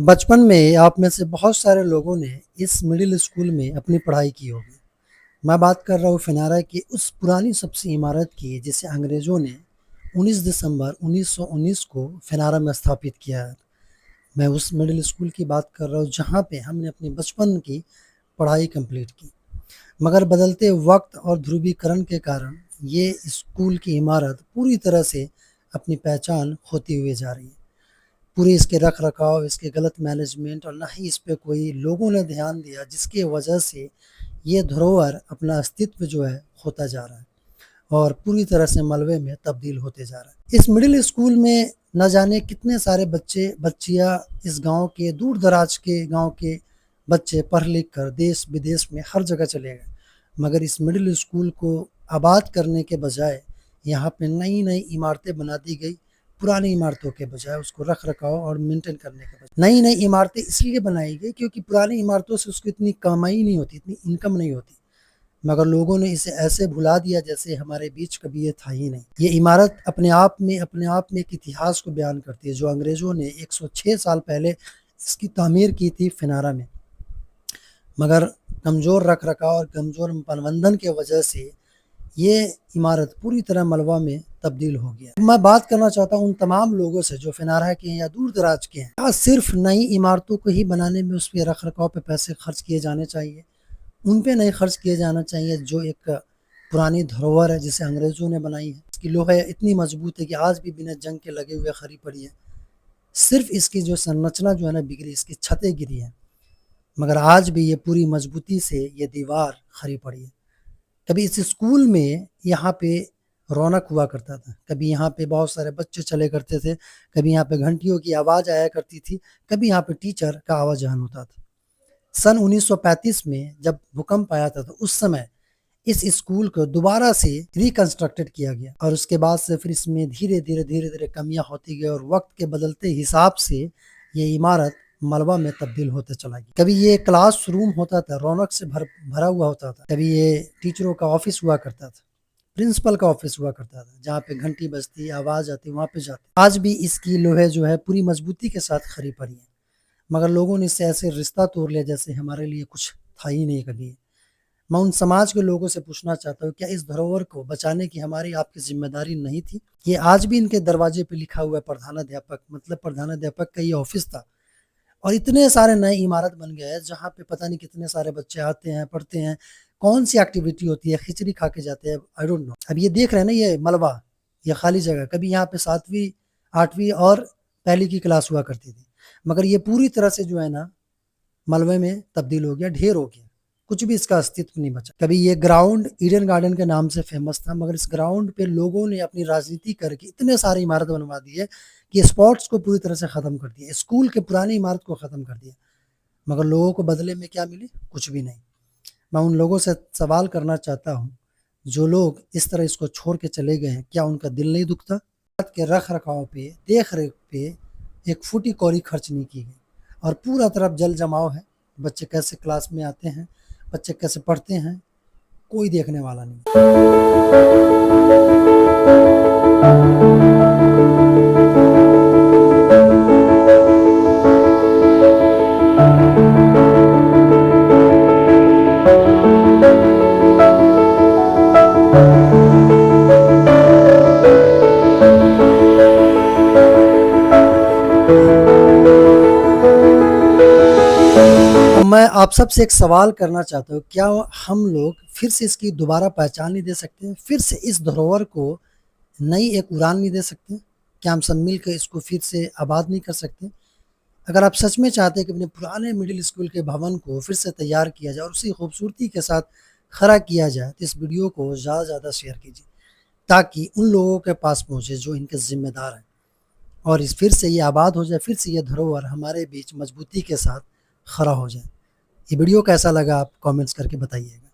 बचपन में आप में से बहुत सारे लोगों ने इस मिडिल स्कूल में अपनी पढ़ाई की होगी। मैं बात कर रहा हूँ फिनारा की उस पुरानी सबसे इमारत की जिसे अंग्रेज़ों ने 19 दिसंबर 1919 को फिनारा में स्थापित किया है। मैं उस मिडिल स्कूल की बात कर रहा हूँ जहाँ पे हमने अपने बचपन की पढ़ाई कंप्लीट की। मगर बदलते वक्त और ध्रुवीकरण के कारण ये स्कूल की इमारत पूरी तरह से अपनी पहचान खोती हुई जा रही है। पूरे इसके रख-रखाव, इसके गलत मैनेजमेंट और ना ही इस पे कोई लोगों ने ध्यान दिया, जिसकी वजह से ये धरोहर अपना अस्तित्व जो है खोता जा रहा है और पूरी तरह से मलबे में तब्दील होते जा रहा है। इस मिडिल स्कूल में न जाने कितने सारे बच्चे-बच्चियाँ इस गाँव के दूर-दराज के गाँव के बच्चे पढ़ लिख कर देश-विदेश में हर जगह चले गए। मगर इस मिडिल स्कूल को आबाद करने के बजाय यहाँ पे नई-नई इमारतें बना दी गई। पुरानी इमारतों के बजाय उसको रख-रखाव और मेंटेन करने के बजाय नई-नई इमारतें इसलिए बनाई गई क्योंकि पुरानी इमारतों से उसको इतनी कमाई नहीं होती, इतनी इनकम नहीं होती। मगर लोगों ने इसे ऐसे भुला दिया जैसे हमारे बीच कभी ये था ही नहीं। ये इमारत अपने आप में एक इतिहास को बयान करती है जो अंग्रेज़ों ने 106 साल पहले इसकी तामीर की थी फिनारा में। मगर कमज़ोर रख-रखाव और कमज़ोर प्रबंधन की वजह से ये इमारत पूरी तरह मलबा में तब्दील हो गया। मैं बात करना चाहता हूँ उन तमाम लोगों से जो फिनारा के हैं या दूर-दराज के हैं। क्या सिर्फ़ नई इमारतों को ही बनाने में उसके रख-रखाव पे पैसे खर्च किए जाने चाहिए? उन पे नहीं खर्च किया जाना चाहिए जो एक पुरानी धरोहर है जिसे अंग्रेज़ों ने बनाई है। इसकी लोहे इतनी मज़बूत है कि आज भी बिना जंग के लगे हुए खड़ी पड़ी है। सिर्फ़ इसकी जो संरचना जो है ना बिगड़ी, इसकी छतें गिरी हैं। मगर आज भी ये पूरी मज़बूती से ये दीवार खड़ी पड़ी है। कभी इस स्कूल में यहाँ पे रौनक हुआ करता था, कभी यहाँ पे बहुत सारे बच्चे चले करते थे, कभी यहाँ पे घंटियों की आवाज़ आया करती थी, कभी यहाँ पे टीचर का आवाज़-जहान होता था। सन 1935 में जब भूकंप आया था तो उस समय इस स्कूल को दोबारा से रिकंस्ट्रक्टेड किया गया और उसके बाद से फिर इसमें धीरे-धीरे कमियाँ होती गई और वक़्त के बदलते हिसाब से ये इमारत मलबा में तब्दील होते चला गया। कभी ये क्लासरूम होता था, रौनक से भरा हुआ होता था, कभी ये टीचरों का ऑफ़िस हुआ करता था, प्रिंसिपल का ऑफ़िस हुआ करता था, जहाँ पे घंटी बजती, आवाज़ आती, वहाँ पे जाते। आज भी इसकी लोहे जो है पूरी मज़बूती के साथ खड़ी पड़ी है, मगर लोगों ने इससे ऐसे रिश्ता तोड़ लिया जैसे हमारे लिए कुछ था ही नहीं कभी। मैं उन समाज के लोगों से पूछना चाहता हूँ, क्या इस धरोहर को बचाने की हमारी आपकी ज़िम्मेदारी नहीं थी? ये आज भी इनके दरवाजे पे लिखा हुआ है प्रधानाध्यापक, मतलब प्रधानाध्यापक का ये ऑफ़िस था और इतने सारे नए इमारत बन गए हैं जहाँ पे पता नहीं कितने सारे बच्चे आते हैं, पढ़ते हैं। कौन-सी एक्टिविटी होती है, खिचड़ी खा के जाते हैं, आई डोंट नो। अब ये देख रहे हैं ना ये मलबा, ये खाली जगह, कभी यहाँ पे 7वीं, 8वीं और पहली की क्लास हुआ करती थी। मगर ये पूरी तरह से जो है ना मलबे में तब्दील हो गया, ढेर हो गया। कुछ भी इसका अस्तित्व नहीं बचा। कभी ये ग्राउंड ईडन गार्डन के नाम से फ़ेमस था, मगर इस ग्राउंड पे लोगों ने अपनी राजनीति करके इतने सारे इमारत बनवा दी है कि स्पोर्ट्स को पूरी तरह से ख़त्म कर दिया। स्कूल के पुरानी इमारत को ख़त्म कर दिया। मगर लोगों को बदले में क्या मिली? कुछ भी नहीं। मैं उन लोगों से सवाल करना चाहता हूँ, जो लोग इस तरह इसको छोड़ के चले गए हैं, क्या उनका दिल नहीं दुखता? इमारत के रख-रखाव पे, देख-रेख पे एक फूटी कौड़ी खर्च नहीं की गई और पूरा तरफ जल-जमाव है। बच्चे कैसे क्लास में आते हैं, बच्चे कैसे पढ़ते हैं, कोई देखने वाला नहीं। तो मैं आप सबसे एक सवाल करना चाहता हूँ, क्या हम लोग फिर से इसकी दोबारा पहचान नहीं दे सकते हैं? फिर से इस धरोहर को नई एक उड़ान नहीं दे सकते? क्या हम सब मिलकर इसको फिर से आबाद नहीं कर सकते? अगर आप सच में चाहते हैं कि अपने पुराने मिडिल स्कूल के भवन को फिर से तैयार किया जाए और उसी खूबसूरती के साथ खड़ा किया जाए, तो इस वीडियो को ज़्यादा से ज़्यादा शेयर कीजिए, ताकि उन लोगों के पास पहुँचे जो इनके ज़िम्मेदार हैं और इस फिर से ये आबाद हो जाए, फिर से ये धरोहर हमारे बीच मज़बूती के साथ खड़ा हो जाए। ये वीडियो कैसा लगा आप कमेंट्स करके बताइएगा।